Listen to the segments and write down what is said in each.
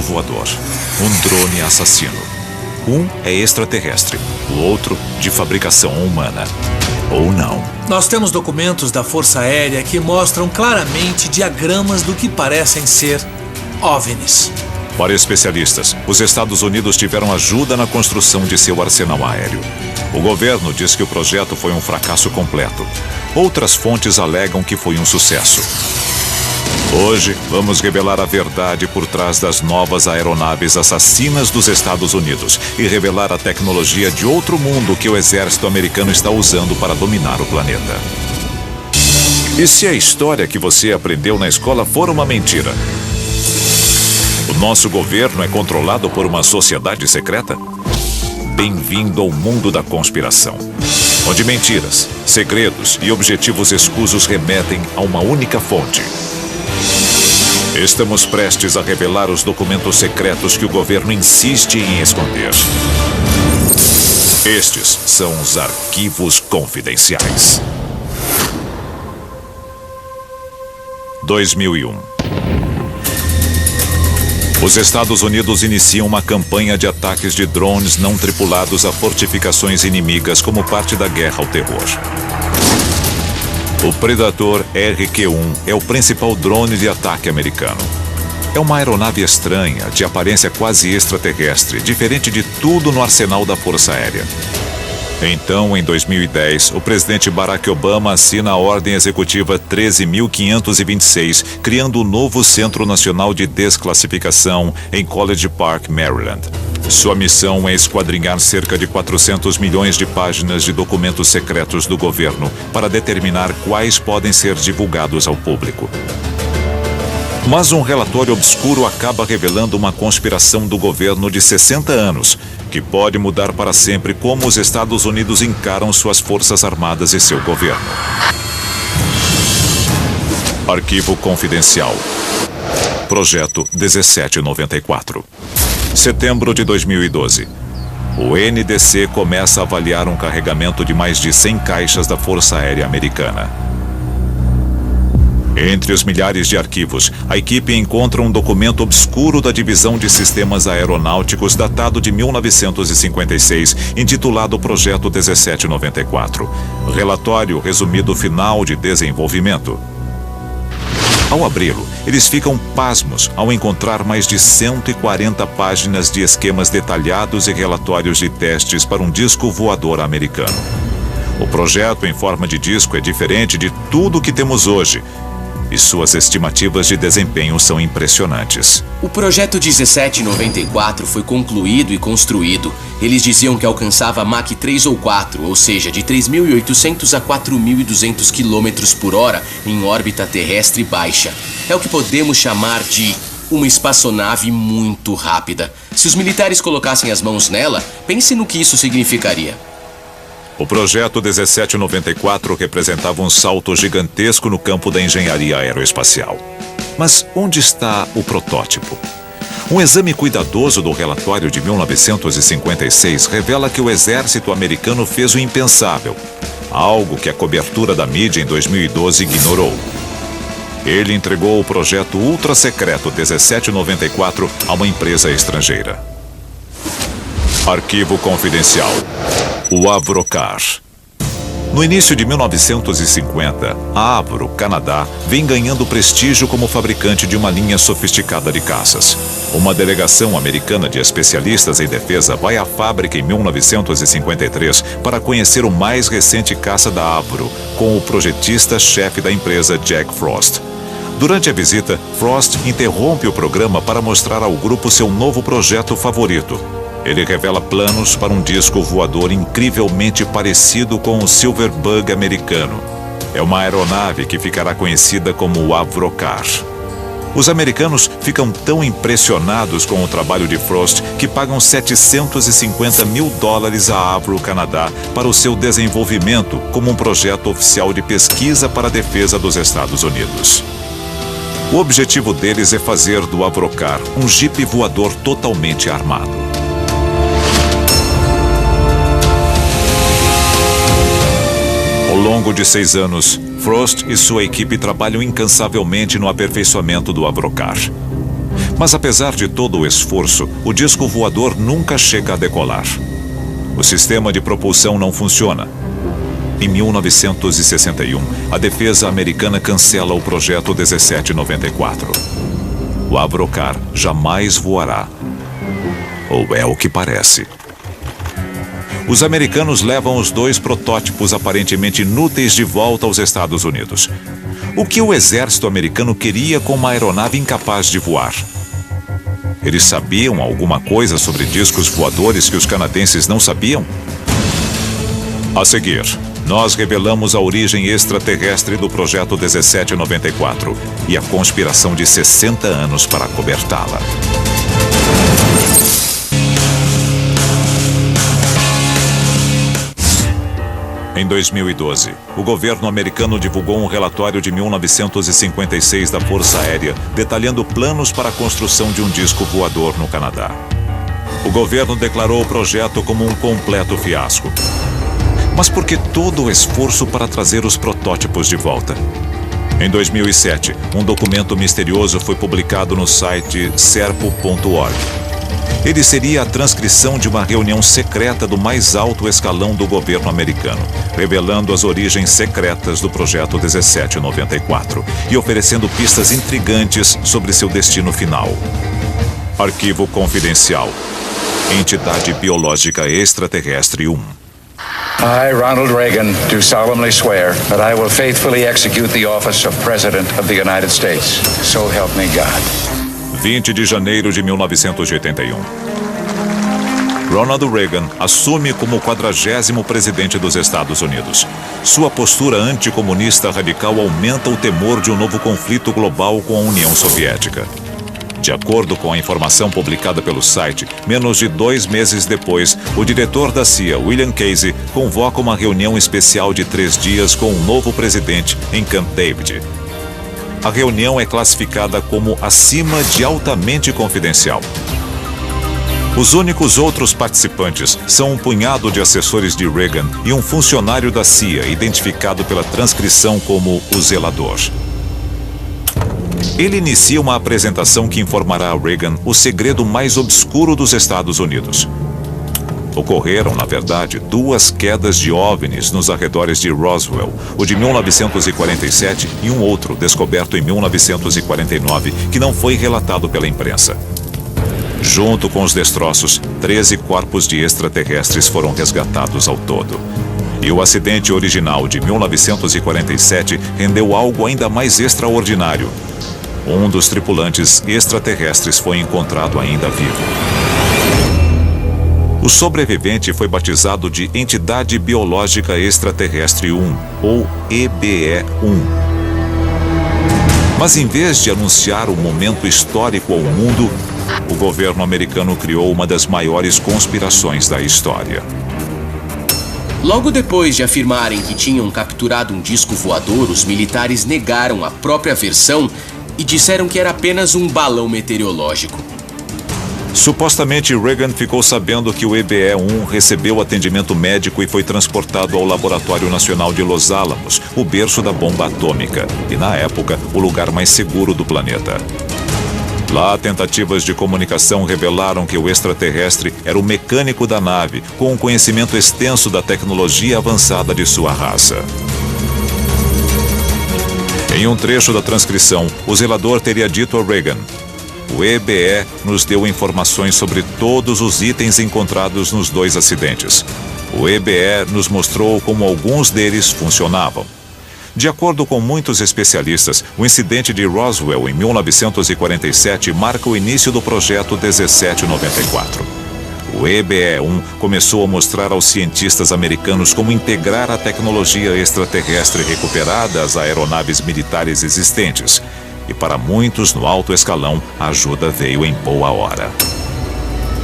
voador, um drone assassino. Um é extraterrestre, o outro de fabricação humana. Ou não. Nós temos documentos da Força Aérea que mostram claramente diagramas do que parecem ser OVNIs. Para especialistas, os Estados Unidos tiveram ajuda na construção de seu arsenal aéreo. O governo diz que o projeto foi um fracasso completo. Outras fontes alegam que foi um sucesso. Hoje, vamos revelar a verdade por trás das novas aeronaves assassinas dos Estados Unidos e revelar a tecnologia de outro mundo que o exército americano está usando para dominar o planeta. E se a história que você aprendeu na escola for uma mentira? O nosso governo é controlado por uma sociedade secreta? Bem-vindo ao mundo da conspiração, onde mentiras, segredos e objetivos escusos remetem a uma única fonte. Estamos prestes a revelar os documentos secretos que o governo insiste em esconder. Estes são os arquivos confidenciais. 2001. Os Estados Unidos iniciam uma campanha de ataques de drones não tripulados a fortificações inimigas como parte da guerra ao terror. O Predator RQ-1 é o principal drone de ataque americano. É uma aeronave estranha, de aparência quase extraterrestre, diferente de tudo no arsenal da Força Aérea. Então, em 2010, o presidente Barack Obama assina a Ordem Executiva 13.526, criando o novo Centro Nacional de Desclassificação em College Park, Maryland. Sua missão é esquadrinhar cerca de 400 milhões de páginas de documentos secretos do governo para determinar quais podem ser divulgados ao público. Mas um relatório obscuro acaba revelando uma conspiração do governo de 60 anos, que pode mudar para sempre como os Estados Unidos encaram suas forças armadas e seu governo. Arquivo confidencial. Projeto 1794. Setembro de 2012. O NDC começa a avaliar um carregamento de mais de 100 caixas da Força Aérea Americana. Entre os milhares de arquivos, a equipe encontra um documento obscuro da Divisão de Sistemas Aeronáuticos datado de 1956, intitulado Projeto 1794. Relatório resumido final de desenvolvimento. Ao abri-lo, eles ficam pasmos ao encontrar mais de 140 páginas de esquemas detalhados e relatórios de testes para um disco voador americano. O projeto em forma de disco é diferente de tudo o que temos hoje, e suas estimativas de desempenho são impressionantes. O projeto 1794 foi concluído e construído. Eles diziam que alcançava Mach 3 ou 4, ou seja, de 3.800 a 4.200 km por hora em órbita terrestre baixa. É o que podemos chamar de uma espaçonave muito rápida. Se os militares colocassem as mãos nela, pense no que isso significaria. O projeto 1794 representava um salto gigantesco no campo da engenharia aeroespacial. Mas onde está o protótipo? Um exame cuidadoso do relatório de 1956 revela que o exército americano fez o impensável, algo que a cobertura da mídia em 2012 ignorou. Ele entregou o projeto ultra-secreto 1794 a uma empresa estrangeira. Arquivo confidencial. O Avrocar. No início de 1950, a Avro, Canadá, vem ganhando prestígio como fabricante de uma linha sofisticada de caças. Uma delegação americana de especialistas em defesa vai à fábrica em 1953 para conhecer o mais recente caça da Avro, com o projetista-chefe da empresa, Jack Frost. Durante a visita, Frost interrompe o programa para mostrar ao grupo seu novo projeto favorito. Ele revela planos para um disco voador incrivelmente parecido com o Silverbug americano. É uma aeronave que ficará conhecida como o Avrocar. Os americanos ficam tão impressionados com o trabalho de Frost que pagam $750 mil à Avro Canadá para o seu desenvolvimento como um projeto oficial de pesquisa para a defesa dos Estados Unidos. O objetivo deles é fazer do Avrocar um jipe voador totalmente armado. Ao longo de 6 anos, Frost e sua equipe trabalham incansavelmente no aperfeiçoamento do Avrocar. Mas apesar de todo o esforço, o disco voador nunca chega a decolar. O sistema de propulsão não funciona. Em 1961, a defesa americana cancela o projeto 1794. O Avrocar jamais voará. Ou é o que parece. Os americanos levam os 2 protótipos aparentemente inúteis de volta aos Estados Unidos. O que o exército americano queria com uma aeronave incapaz de voar? Eles sabiam alguma coisa sobre discos voadores que os canadenses não sabiam? A seguir, nós revelamos a origem extraterrestre do projeto 1794 e a conspiração de 60 anos para acobertá-la. Em 2012, o governo americano divulgou um relatório de 1956 da Força Aérea, detalhando planos para a construção de um disco voador no Canadá. O governo declarou o projeto como um completo fiasco. Mas por que todo o esforço para trazer os protótipos de volta? Em 2007, um documento misterioso foi publicado no site serpo.org. Ele seria a transcrição de uma reunião secreta do mais alto escalão do governo americano, revelando as origens secretas do projeto 1794 e oferecendo pistas intrigantes sobre seu destino final. Arquivo confidencial. Entidade Biológica Extraterrestre 1. I, Ronald Reagan, do solemnly swear that I will faithfully execute the office of President of the United States. So help me God. 20 de janeiro de 1981. Ronald Reagan assume como o 40º presidente dos Estados Unidos. Sua postura anticomunista radical aumenta o temor de um novo conflito global com a União Soviética. De acordo com a informação publicada pelo site, menos de 2 meses depois, o diretor da CIA, William Casey, convoca uma reunião especial de 3 dias com o novo presidente em Camp David. A reunião é classificada como acima de altamente confidencial. Os únicos outros participantes são um punhado de assessores de Reagan e um funcionário da CIA, identificado pela transcrição como o zelador. Ele inicia uma apresentação que informará a Reagan o segredo mais obscuro dos Estados Unidos. Ocorreram, na verdade, 2 quedas de OVNIs nos arredores de Roswell, o de 1947 e um outro, descoberto em 1949, que não foi relatado pela imprensa. Junto com os destroços, 13 corpos de extraterrestres foram resgatados ao todo. E o acidente original de 1947 rendeu algo ainda mais extraordinário. Um dos tripulantes extraterrestres foi encontrado ainda vivo. O sobrevivente foi batizado de Entidade Biológica Extraterrestre 1, ou EBE-1. Mas em vez de anunciar o momento histórico ao mundo, o governo americano criou uma das maiores conspirações da história. Logo depois de afirmarem que tinham capturado um disco voador, os militares negaram a própria versão e disseram que era apenas um balão meteorológico. Supostamente, Reagan ficou sabendo que o EBE-1 recebeu atendimento médico e foi transportado ao Laboratório Nacional de Los Alamos, o berço da bomba atômica, e na época, o lugar mais seguro do planeta. Lá, tentativas de comunicação revelaram que o extraterrestre era o mecânico da nave, com um conhecimento extenso da tecnologia avançada de sua raça. Em um trecho da transcrição, o zelador teria dito a Reagan: "O EBE nos deu informações sobre todos os itens encontrados nos 2 acidentes. O EBE nos mostrou como alguns deles funcionavam." De acordo com muitos especialistas, o incidente de Roswell em 1947 marca o início do projeto 1794. O EBE-1 começou a mostrar aos cientistas americanos como integrar a tecnologia extraterrestre recuperada às aeronaves militares existentes. E para muitos no alto escalão, a ajuda veio em boa hora.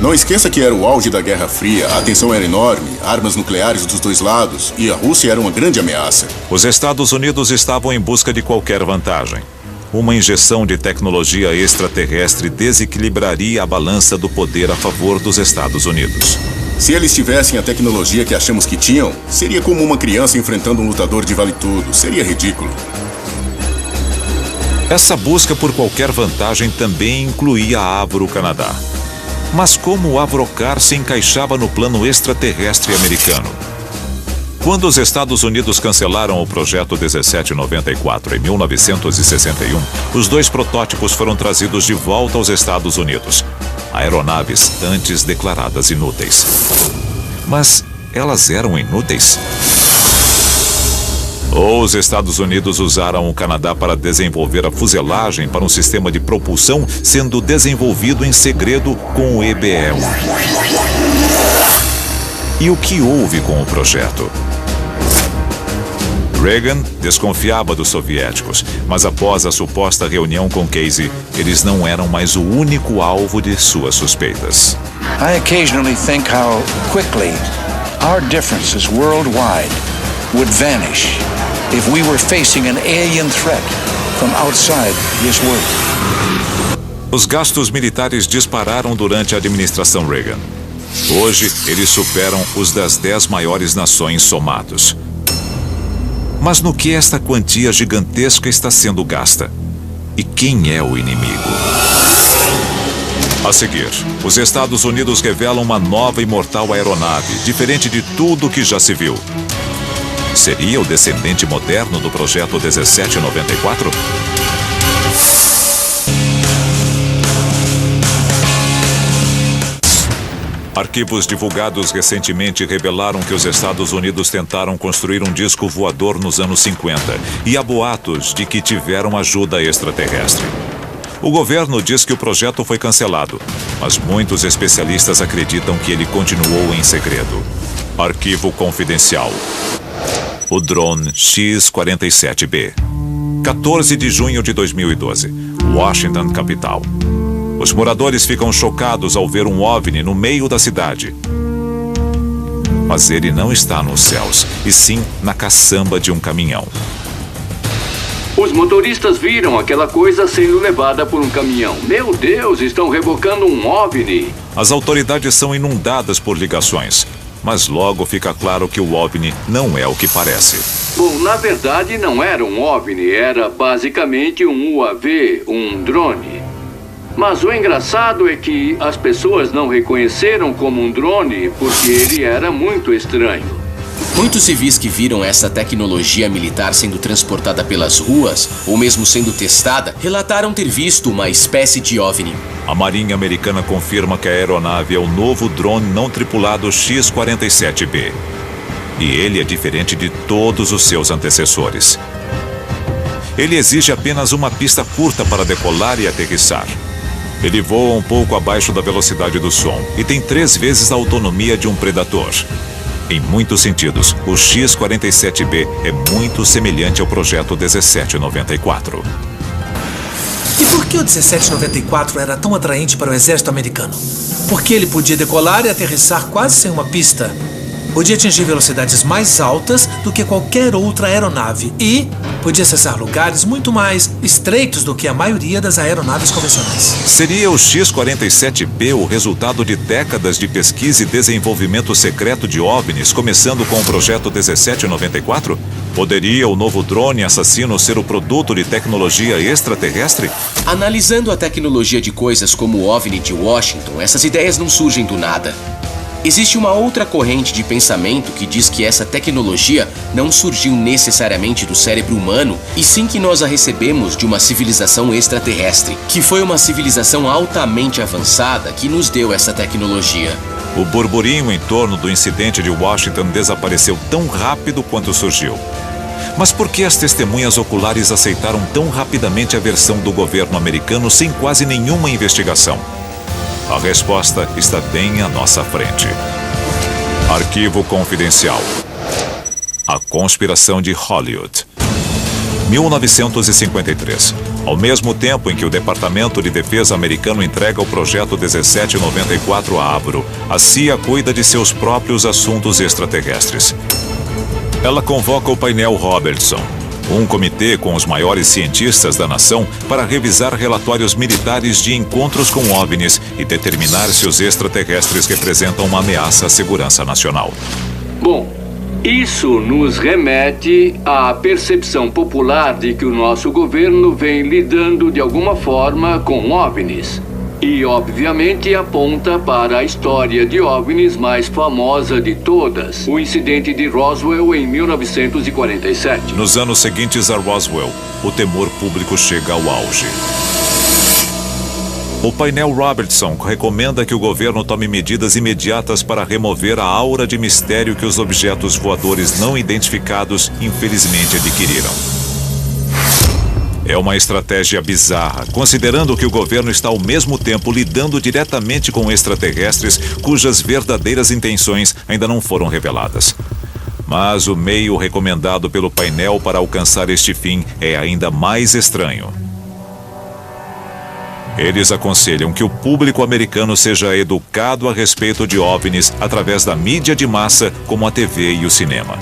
Não esqueça que era o auge da Guerra Fria, a tensão era enorme, armas nucleares dos 2 lados, e a Rússia era uma grande ameaça. Os Estados Unidos estavam em busca de qualquer vantagem. Uma injeção de tecnologia extraterrestre desequilibraria a balança do poder a favor dos Estados Unidos. Se eles tivessem a tecnologia que achamos que tinham, seria como uma criança enfrentando um lutador de vale-tudo. Seria ridículo. Essa busca por qualquer vantagem também incluía a Avro Canadá. Mas como o Avrocar se encaixava no plano extraterrestre americano? Quando os Estados Unidos cancelaram o projeto 1794 em 1961, os 2 protótipos foram trazidos de volta aos Estados Unidos. Aeronaves antes declaradas inúteis. Mas elas eram inúteis? Ou os Estados Unidos usaram o Canadá para desenvolver a fuselagem para um sistema de propulsão sendo desenvolvido em segredo com o EBE-1? E o que houve com o projeto? Reagan desconfiava dos soviéticos, mas após a suposta reunião com Casey, eles não eram mais o único alvo de suas suspeitas. I occasionally think how quickly our differences worldwide would vanish if we were facing an alien threat from outside this world. Os gastos militares dispararam durante a administração Reagan. Hoje, eles superam os das 10 maiores nações somados. Mas no que esta quantia gigantesca está sendo gasta? E quem é o inimigo? A seguir, os Estados Unidos revelam uma nova e mortal aeronave, diferente de tudo que já se viu. Seria o descendente moderno do projeto 1794? Arquivos divulgados recentemente revelaram que os Estados Unidos tentaram construir um disco voador nos anos 50 e há boatos de que tiveram ajuda extraterrestre. O governo diz que o projeto foi cancelado, mas muitos especialistas acreditam que ele continuou em segredo. Arquivo confidencial. O drone X-47B. 14 de junho de 2012. Washington, capital. Os moradores ficam chocados ao ver um OVNI no meio da cidade. Mas ele não está nos céus, e sim na caçamba de um caminhão. Os motoristas viram aquela coisa sendo levada por um caminhão. Meu Deus, estão rebocando um OVNI. As autoridades são inundadas por ligações, mas logo fica claro que o OVNI não é o que parece. Bom, na verdade não era um OVNI, era basicamente um UAV, um drone. Mas o engraçado é que as pessoas não reconheceram como um drone porque ele era muito estranho. Muitos civis que viram essa tecnologia militar sendo transportada pelas ruas, ou mesmo sendo testada, relataram ter visto uma espécie de OVNI. A Marinha Americana confirma que a aeronave é o novo drone não tripulado X-47B. E ele é diferente de todos os seus antecessores. Ele exige apenas uma pista curta para decolar e aterrissar. Ele voa um pouco abaixo da velocidade do som e tem 3 vezes a autonomia de um Predator. Em muitos sentidos, o X-47B é muito semelhante ao projeto 1794. E por que o 1794 era tão atraente para o exército americano? Porque ele podia decolar e aterrissar quase sem uma pista. Podia atingir velocidades mais altas do que qualquer outra aeronave e podia acessar lugares muito mais estreitos do que a maioria das aeronaves convencionais. Seria o X-47B o resultado de décadas de pesquisa e desenvolvimento secreto de OVNIs, começando com o projeto 1794? Poderia o novo drone assassino ser o produto de tecnologia extraterrestre? Analisando a tecnologia de coisas como o OVNI de Washington, essas ideias não surgem do nada. Existe uma outra corrente de pensamento que diz que essa tecnologia não surgiu necessariamente do cérebro humano, e sim que nós a recebemos de uma civilização extraterrestre, que foi uma civilização altamente avançada que nos deu essa tecnologia. O burburinho em torno do incidente de Washington desapareceu tão rápido quanto surgiu. Mas por que as testemunhas oculares aceitaram tão rapidamente a versão do governo americano sem quase nenhuma investigação? A resposta está bem à nossa frente. Arquivo confidencial. A conspiração de Hollywood. 1953. Ao mesmo tempo em que o Departamento de Defesa americano entrega o projeto 1794 a Avro, a CIA cuida de seus próprios assuntos extraterrestres. Ela convoca o painel Robertson, um comitê com os maiores cientistas da nação para revisar relatórios militares de encontros com OVNIs e determinar se os extraterrestres representam uma ameaça à segurança nacional. Bom, Isso nos remete à percepção popular de que o nosso governo vem lidando de alguma forma com OVNIs. E, obviamente, aponta para a história de OVNIs mais famosa de todas, o incidente de Roswell em 1947. Nos anos seguintes a Roswell, o temor público chega ao auge. O painel Robertson recomenda que o governo tome medidas imediatas para remover a aura de mistério que os objetos voadores não identificados infelizmente adquiriram. É uma estratégia bizarra, considerando que o governo está ao mesmo tempo lidando diretamente com extraterrestres cujas verdadeiras intenções ainda não foram reveladas. Mas o meio recomendado pelo painel para alcançar este fim é ainda mais estranho. Eles aconselham que o público americano seja educado a respeito de OVNIs através da mídia de massa, como a TV e o cinema.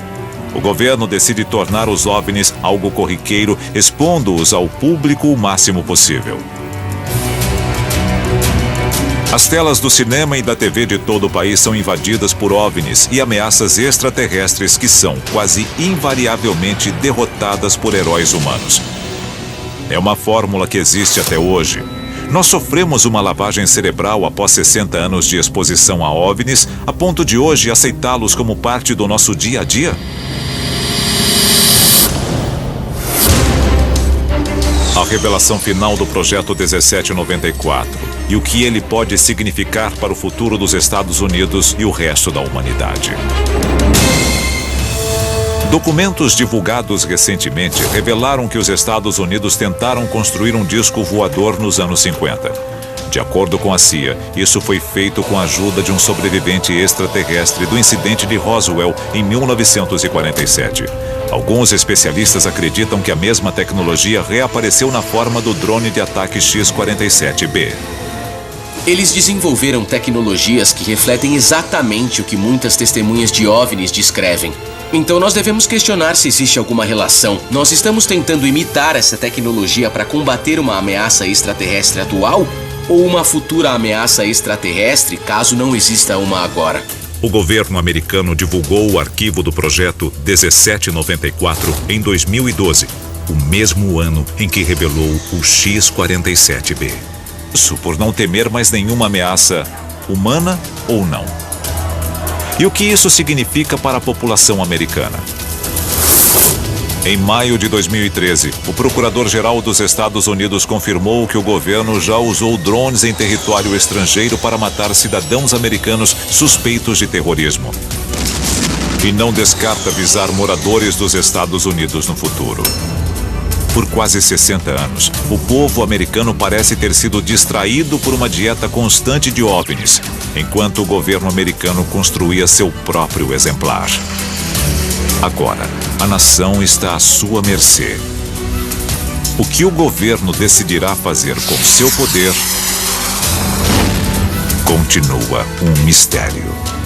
O governo decide tornar os OVNIs algo corriqueiro, expondo-os ao público o máximo possível. As telas do cinema e da TV de todo o país são invadidas por OVNIs e ameaças extraterrestres que são quase invariavelmente derrotadas por heróis humanos. É uma fórmula que existe até hoje. Nós sofremos uma lavagem cerebral após 60 anos de exposição a OVNIs, a ponto de hoje aceitá-los como parte do nosso dia a dia? A revelação final do Projeto 1794 e o que ele pode significar para o futuro dos Estados Unidos e o resto da humanidade. Documentos divulgados recentemente revelaram que os Estados Unidos tentaram construir um disco voador nos anos 50. De acordo com a CIA, isso foi feito com a ajuda de um sobrevivente extraterrestre do incidente de Roswell em 1947. Alguns especialistas acreditam que a mesma tecnologia reapareceu na forma do drone de ataque X-47B. Eles desenvolveram tecnologias que refletem exatamente o que muitas testemunhas de OVNIs descrevem. Então nós devemos questionar se existe alguma relação. Nós estamos tentando imitar essa tecnologia para combater uma ameaça extraterrestre atual ou uma futura ameaça extraterrestre, caso não exista uma agora. O governo americano divulgou o arquivo do projeto 1794 em 2012, o mesmo ano em que revelou o X-47B. Isso por não temer mais nenhuma ameaça, humana ou não. E o que isso significa para a população americana? Em maio de 2013, o Procurador-Geral dos Estados Unidos confirmou que o governo já usou drones em território estrangeiro para matar cidadãos americanos suspeitos de terrorismo. E não descarta avisar moradores dos Estados Unidos no futuro. Por quase 60 anos, o povo americano parece ter sido distraído por uma dieta constante de OVNIs, enquanto o governo americano construía seu próprio exemplar. Agora, a nação está à sua mercê. O que o governo decidirá fazer com seu poder continua um mistério.